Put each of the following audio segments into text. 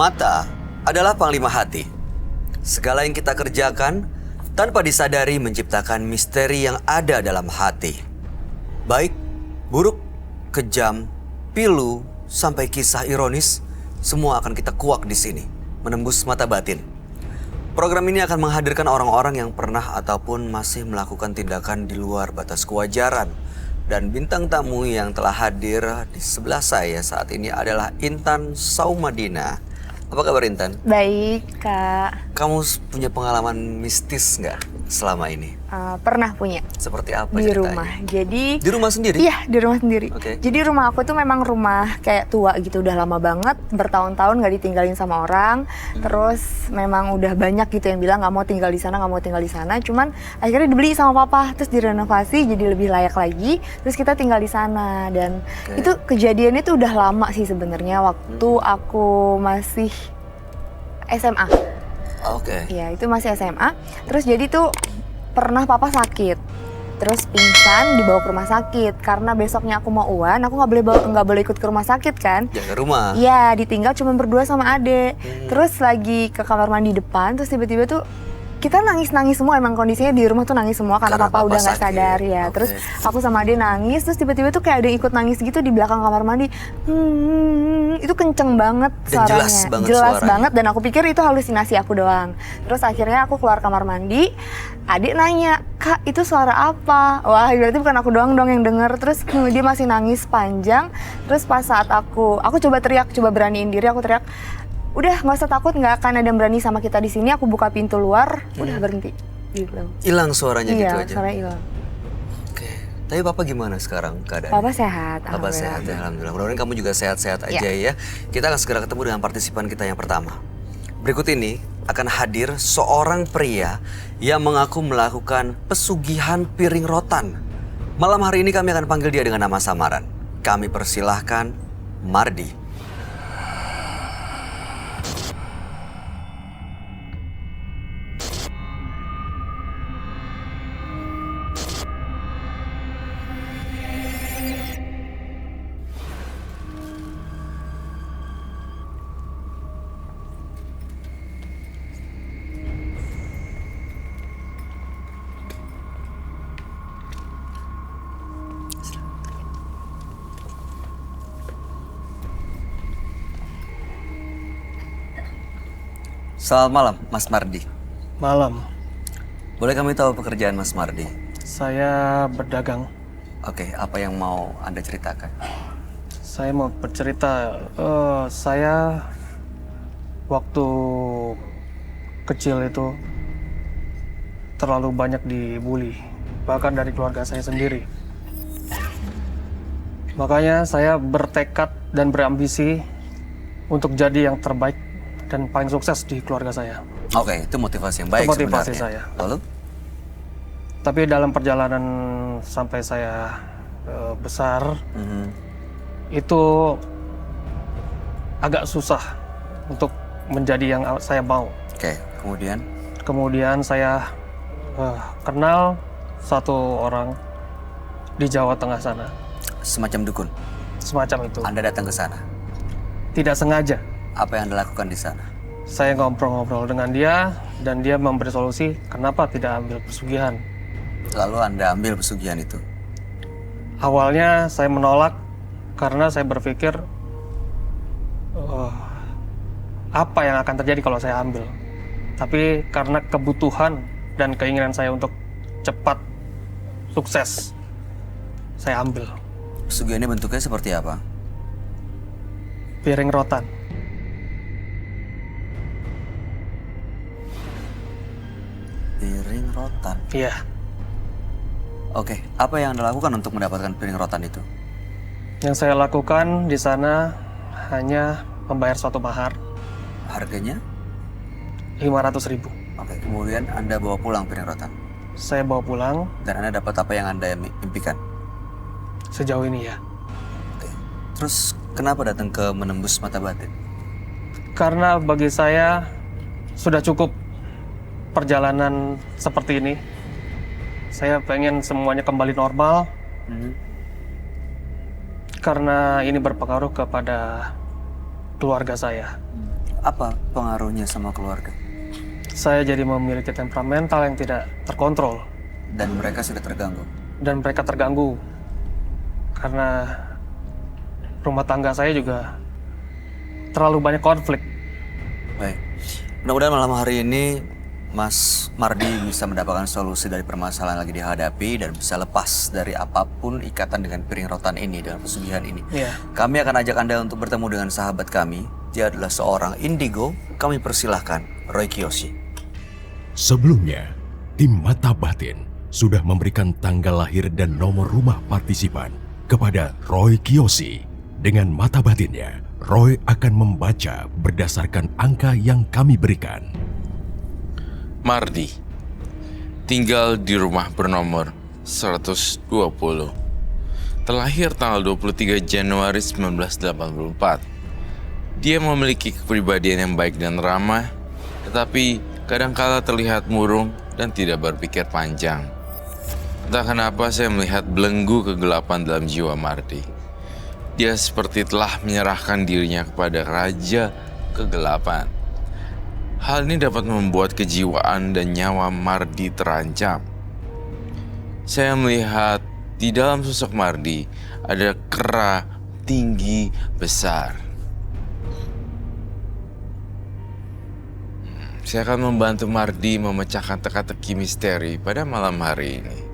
Mata adalah panglima hati. Segala yang kita kerjakan tanpa disadari menciptakan misteri yang ada dalam hati. Baik, buruk, kejam, pilu, sampai kisah ironis, semua akan kita kuak di sini, menembus mata batin. Program ini akan menghadirkan orang-orang yang pernah ataupun masih melakukan tindakan di luar batas kewajaran. Dan bintang tamu yang telah hadir di sebelah saya saat ini adalah Intan Saumadina. Apa kabar Intan? Baik, Kak. Kamu punya pengalaman mistis nggak selama ini? Pernah punya. Seperti apa di ceritanya? rumah. Jadi Di rumah sendiri? Iya, di rumah sendiri. Oke. Jadi rumah aku tuh memang rumah kayak tua gitu, udah lama banget, bertahun-tahun nggak ditinggalin sama orang. Terus memang udah banyak gitu yang bilang nggak mau tinggal di sana, nggak mau tinggal di sana. Cuman akhirnya dibeli sama papa, terus direnovasi jadi lebih layak lagi. Terus kita tinggal di sana dan itu kejadiannya tuh udah lama sih sebenarnya waktu aku masih SMA. Oke. Iya, itu masih SMA. Terus jadi tuh pernah papa sakit, terus pingsan dibawa ke rumah sakit karena besoknya aku mau UAN, aku nggak boleh ikut ke rumah sakit kan? Jaga rumah. Iya, ditinggal cuma berdua sama adek. Terus lagi ke kamar mandi depan, terus tiba-tiba tuh kita nangis semua, emang kondisinya di rumah tuh nangis semua karena papa udah nggak sadar ya. Oke. Terus aku sama adek nangis, terus tiba-tiba tuh kayak ada yang ikut nangis gitu di belakang kamar mandi. Itu kenceng banget Dan suaranya. jelas banget suaranya. Dan aku pikir itu halusinasi aku doang. Terus akhirnya aku keluar kamar mandi, adik nanya, "Kak, itu suara apa?" Wah, berarti bukan aku doang yang denger. Terus dia masih nangis panjang. Terus pas saat aku coba teriak, coba beraniin diri, aku teriak, "Udah, nggak usah takut, nggak akan ada yang berani sama kita di sini." Aku buka pintu luar, udah berhenti. Gitu. Hilang suaranya gitu Iya, aja? suaranya hilang. Oke. Tapi papa gimana sekarang keadaannya? Papa sehat, Papa sehat ya, alhamdulillah. Mudah-mudahan kamu juga sehat-sehat aja ya. Kita akan segera ketemu dengan partisipan kita yang pertama. Berikut ini akan hadir seorang pria yang mengaku melakukan pesugihan piring rotan. Malam hari ini kami akan panggil dia dengan nama samaran. Kami persilahkan Mardi. Selamat malam, Mas Mardi. Malam, Boleh kami tahu pekerjaan Mas Mardi? saya berdagang. Oke, apa yang mau Anda ceritakan? Saya mau bercerita, saya waktu kecil itu terlalu banyak dibully, bahkan dari keluarga saya sendiri. Makanya saya bertekad dan berambisi untuk jadi yang terbaik dan paling sukses di keluarga saya. Oke, itu motivasi yang baik Itu motivasi sebenarnya. saya. Lalu? Tapi dalam perjalanan sampai saya besar, itu agak susah untuk menjadi yang saya mau. Oke, kemudian? Kemudian saya kenal satu orang di Jawa Tengah sana, Semacam dukun? semacam itu. Anda datang ke sana? Tidak sengaja. Apa yang Anda lakukan di sana? Saya ngobrol-ngobrol dengan dia dan dia memberi solusi kenapa tidak ambil pesugihan. Lalu Anda ambil pesugihan itu? Awalnya saya menolak karena saya berpikir apa yang akan terjadi kalau saya ambil. Tapi karena kebutuhan dan keinginan saya untuk cepat sukses, saya ambil. Pesugihan ini bentuknya seperti apa? Piring rotan. Piring rotan? Iya. Oke, apa yang Anda lakukan untuk mendapatkan piring rotan itu? Yang saya lakukan di sana hanya membayar suatu mahar, Harganya? 500.000. Oke, kemudian Anda bawa pulang piring rotan? Saya bawa pulang Dan Anda dapat apa yang Anda impikan? sejauh ini ya. Oke. Terus kenapa datang ke menembus mata batin? Karena bagi saya sudah cukup perjalanan seperti ini. Saya pengen semuanya kembali normal. Karena ini berpengaruh kepada keluarga saya. Apa pengaruhnya sama keluarga? Saya jadi memiliki temperamental yang tidak terkontrol. Dan mereka sudah terganggu. Dan mereka terganggu. Karena rumah tangga saya juga terlalu banyak konflik. Baik. Mudah-mudahan malam hari ini Mas Mardi bisa mendapatkan solusi dari permasalahan yang lagi dihadapi dan bisa lepas dari apapun ikatan dengan piring rotan ini, dengan pesugihan ini. Iya. Kami akan ajak Anda untuk bertemu dengan sahabat kami. Dia adalah seorang indigo. Kami persilahkan Roy Kiyoshi. Sebelumnya, tim Mata Batin sudah memberikan tanggal lahir dan nomor rumah partisipan kepada Roy Kiyoshi. Dengan mata batinnya, Roy akan membaca berdasarkan angka yang kami berikan. Mardi, tinggal di rumah bernomor 120. Terlahir tanggal 23 Januari 1984. Dia memiliki kepribadian yang baik dan ramah, tetapi kadangkala terlihat murung dan tidak berpikir panjang. Entah kenapa saya melihat belenggu kegelapan dalam jiwa Mardi. Dia seperti telah menyerahkan dirinya kepada Raja Kegelapan. Hal ini dapat membuat kejiwaan dan nyawa Mardi terancam. Saya melihat di dalam sosok Mardi ada kera tinggi besar. Saya akan membantu Mardi memecahkan teka-teki misteri pada malam hari ini.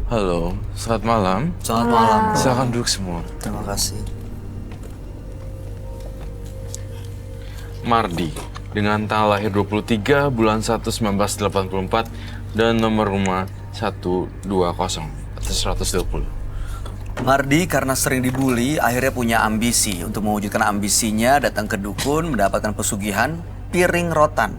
Halo, selamat malam. Selamat malam. Silakan duduk semua. Terima kasih. Mardi, dengan tanggal lahir 23 bulan 1 1984 dan nomor rumah 120 atau 120. Mardi karena sering dibully, akhirnya punya ambisi. Untuk mewujudkan ambisinya, datang ke dukun, mendapatkan pesugihan piring rotan.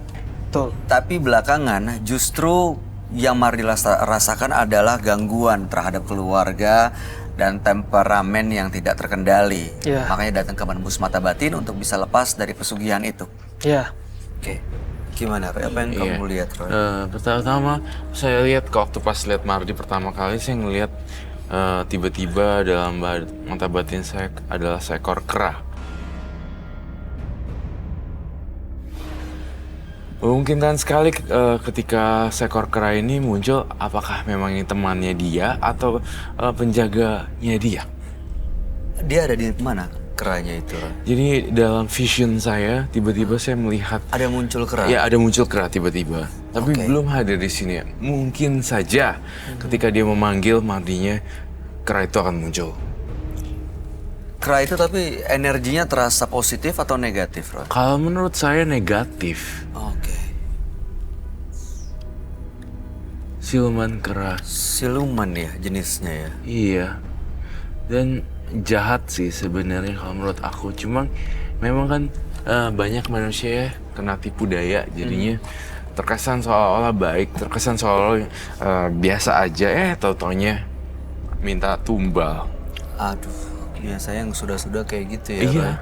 Betul. Tapi belakangan justru yang Mardi rasakan adalah gangguan terhadap keluarga dan temperamen yang tidak terkendali. Iya. Makanya datang ke Menembus Mata Batin untuk bisa lepas dari pesugihan itu. Iya. Oke. Gimana, Roy? Apa yang kamu lihat, Roy? Pertama saya lihat waktu pas lihat Mardi pertama kali, saya ngelihat tiba-tiba dalam mata batin saya adalah seekor kera. Memungkinkan sekali ketika seekor kera ini muncul, apakah memang ini temannya dia atau penjaganya dia? Dia ada di mana keranya itu, Roy? Jadi dalam vision saya, tiba-tiba saya melihat Ada muncul kera? ya ada muncul kera tiba-tiba, tapi Oke. belum hadir di sini. Mungkin saja ketika dia memanggil Mardinya, kera itu akan muncul. Kera itu tapi energinya terasa positif atau negatif, Roy? Kalau menurut saya negatif. Oke. Siluman kera. Siluman ya jenisnya ya? Iya. Dan jahat sih sebenarnya kalau menurut aku. Cuma memang kan banyak manusia ya kena tipu daya. Jadinya terkesan seolah-olah baik, terkesan seolah-olah biasa aja. Tau-taunya minta tumbal. Aduh, biasanya yang sudah-sudah kayak gitu ya, Iya. Roy?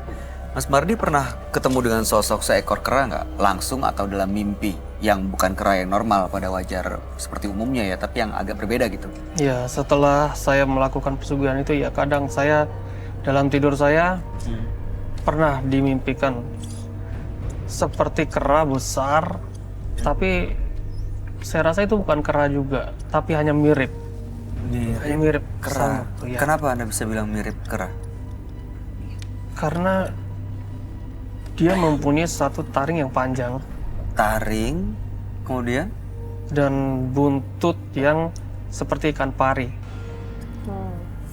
Mas Mardi pernah ketemu dengan sosok seekor kera nggak? Langsung atau dalam mimpi? Yang bukan kera yang normal pada wajar seperti umumnya ya, tapi yang agak berbeda gitu. Ya, setelah saya melakukan pesugihan itu, ya kadang saya dalam tidur saya pernah dimimpikan seperti kera besar, tapi saya rasa itu bukan kera juga, tapi hanya mirip. Hanya mirip Kera. sama, ya. Kenapa Anda bisa bilang mirip kera? Karena dia mempunyai satu taring yang panjang Taring, kemudian dan buntut yang seperti ikan pari.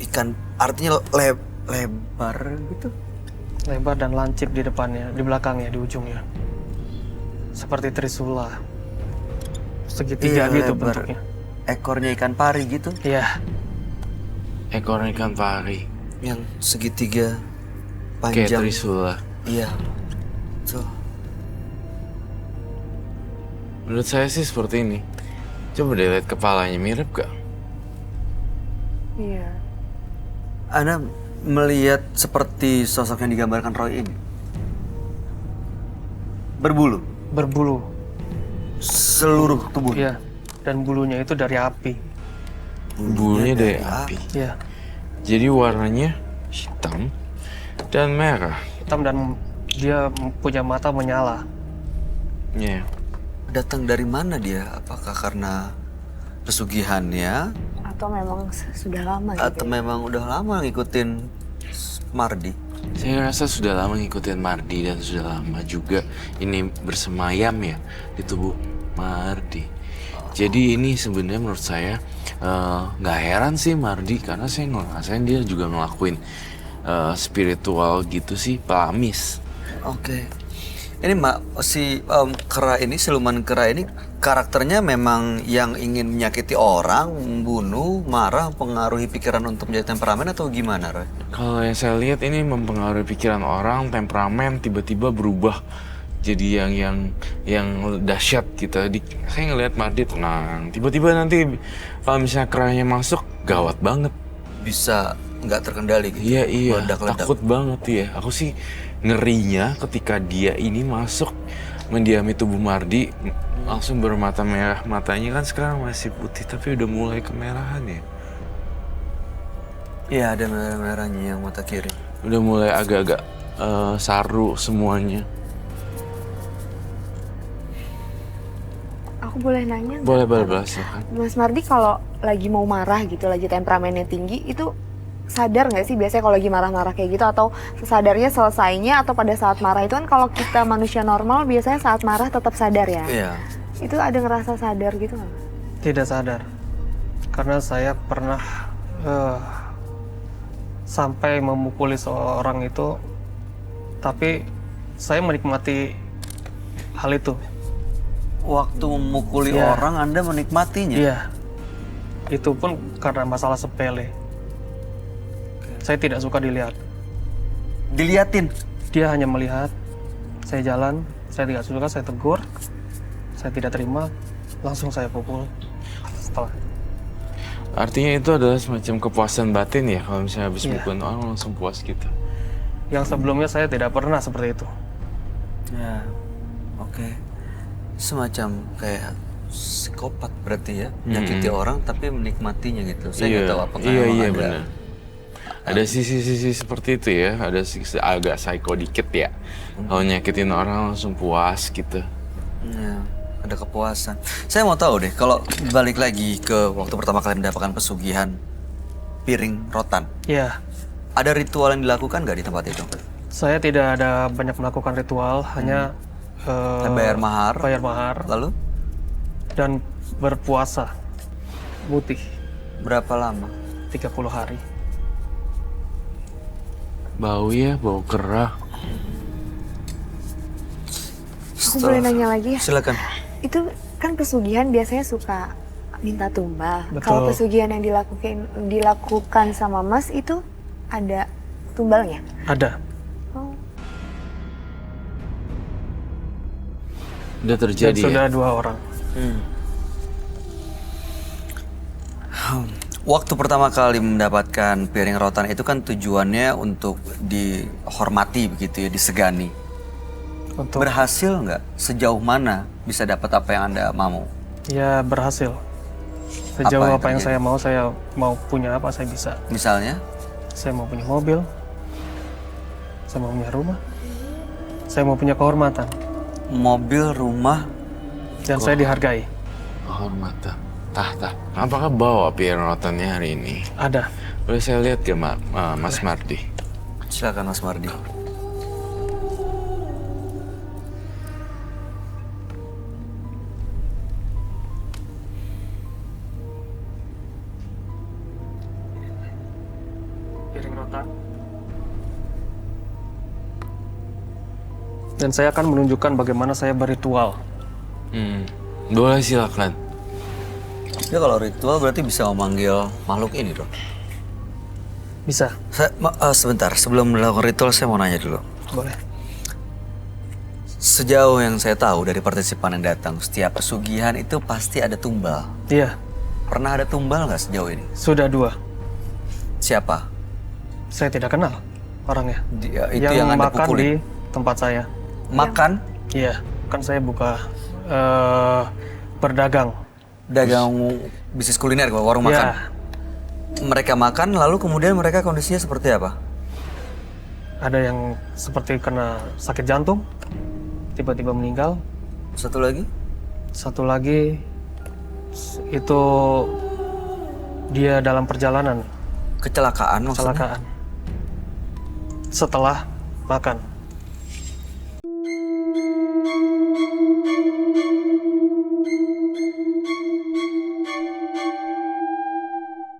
ikan, artinya lebar gitu. Lebar dan lancip di depannya, di belakangnya, di ujungnya. Seperti trisula. Segitiga Iya, gitu lebar. bentuknya. Ekornya ikan pari gitu, Iya, Ekor ikan pari. yang segitiga Kayak panjang. trisula. Iya. Tuh. Menurut saya sih seperti ini. Coba deh lihat kepalanya, mirip gak? Iya. Anda melihat seperti sosok yang digambarkan Roy ini? Berbulu. berbulu. seluruh tubuh. Iya. Dan bulunya itu dari api. Bulunya dari api. Iya. Jadi warnanya hitam dan merah. Hitam dan dia punya mata menyala. Iya. Datang dari mana dia? Apakah karena pesugihannya Atau memang sudah lama gitu? atau memang udah lama ngikutin Mardi? Saya rasa sudah lama ngikutin Mardi dan sudah lama juga ini bersemayam ya di tubuh Mardi. Jadi ini sebenarnya menurut saya nggak heran sih Mardi, karena saya ngerasain dia juga ngelakuin spiritual gitu sih, pelamis. Oke. Ini si kera ini, siluman kera ini karakternya memang yang ingin menyakiti orang, membunuh, marah, mempengaruhi pikiran untuk menjadi temperamen atau gimana, Roy? Kalau yang saya lihat ini mempengaruhi pikiran orang, temperamen, tiba-tiba berubah jadi yang dahsyat gitu. Saya ngelihat Mardi tenang, tiba-tiba nanti kalau misalnya keranya masuk gawat banget. Bisa nggak terkendali gitu? Iya, Meledak-ledak. takut banget ya. Aku sih ngerinya ketika dia ini masuk mendiami tubuh Mardi, langsung bermata merah. Matanya kan sekarang masih putih tapi udah mulai kemerahan ya. Iya, ada merah-merahnya yang mata kiri. Udah mulai agak-agak saru semuanya. Aku boleh nanya nggak? Boleh silakan. Mas Mardi kalau lagi mau marah gitu, lagi temperamennya tinggi, itu sadar nggak sih biasanya kalau lagi marah-marah kayak gitu, atau sadarnya selesainya atau pada saat marah? Itu kan kalau kita manusia normal biasanya saat marah tetap sadar ya. Iya. Itu ada ngerasa sadar gitu nggak? Tidak sadar. Karena saya pernah sampai memukuli seorang itu, tapi saya menikmati hal itu. Waktu memukuli Iya. orang, Anda menikmatinya? Iya. Itu pun karena masalah sepele. Saya tidak suka dilihat. Diliatin? Dia hanya melihat, saya jalan, saya tidak suka, saya tegur, saya tidak terima, langsung saya pukul. Setelah. Artinya itu adalah semacam kepuasan batin ya, kalau misalnya habis Iya. mukulin orang langsung puas gitu. Yang sebelumnya saya tidak pernah seperti itu. Ya, oke. Semacam kayak psikopat berarti ya, menyakiti orang tapi menikmatinya gitu. Saya nggak tahu apakah iya, memang ada. benar. Ada sisi-sisi seperti itu ya, ada sisi agak psycho dikit ya. Kalau nyakitin orang langsung puas gitu. Ya, ada kepuasan. Saya mau tahu deh, kalau balik lagi ke waktu pertama kali mendapatkan pesugihan piring rotan, Iya, ada ritual yang dilakukan nggak di tempat itu? saya tidak ada banyak melakukan ritual, hanya Bayar mahar, bayar mahar lalu dan berpuasa putih berapa lama? 30 hari. Bau ya, bau kera. Aku boleh nanya lagi ya? Silakan. Itu kan pesugihan biasanya suka minta tumbal. Betul. Kalau pesugihan yang dilakukan sama Mas itu ada tumbalnya? Ada. Oh. Udah Dan terjadi sudah ya. 2 orang. Waktu pertama kali mendapatkan piring rotan itu kan tujuannya untuk dihormati begitu ya, disegani. Untuk Berhasil nggak? Sejauh mana bisa dapat apa yang Anda mau? ya berhasil. Sejauh Apa yang apa yang terjadi? saya mau punya apa saya bisa. Misalnya? Saya mau punya mobil. Saya mau punya rumah. Saya mau punya kehormatan. Mobil, rumah, Dan saya dihargai. Kehormatan, tahta. Apakah bawa piring rotannya hari ini? Ada. Boleh saya lihat ke Mas Mardi? silakan Mas Mardi. Piring rotan. Dan saya akan menunjukkan bagaimana saya berritual. Boleh silakan. Ya kalau ritual berarti bisa memanggil makhluk ini dong. Bisa? Sebentar, sebelum melakukan ritual saya mau nanya dulu. Boleh. Sejauh yang saya tahu dari partisipan yang datang, setiap pesugihan itu pasti ada tumbal. Iya, Pernah ada tumbal nggak sejauh ini? sudah 2. Siapa? Saya tidak kenal orangnya. Itu yang Anda makan pukulin? di tempat saya. Makan? Iya, kan saya buka berdagang. Dagang bisnis kuliner, warung makan. Ya, Mereka makan, lalu kemudian mereka kondisinya seperti apa? ada yang seperti kena sakit jantung, tiba-tiba meninggal. Satu lagi? Satu lagi itu dia dalam perjalanan Kecelakaan maksudnya? kecelakaan setelah makan.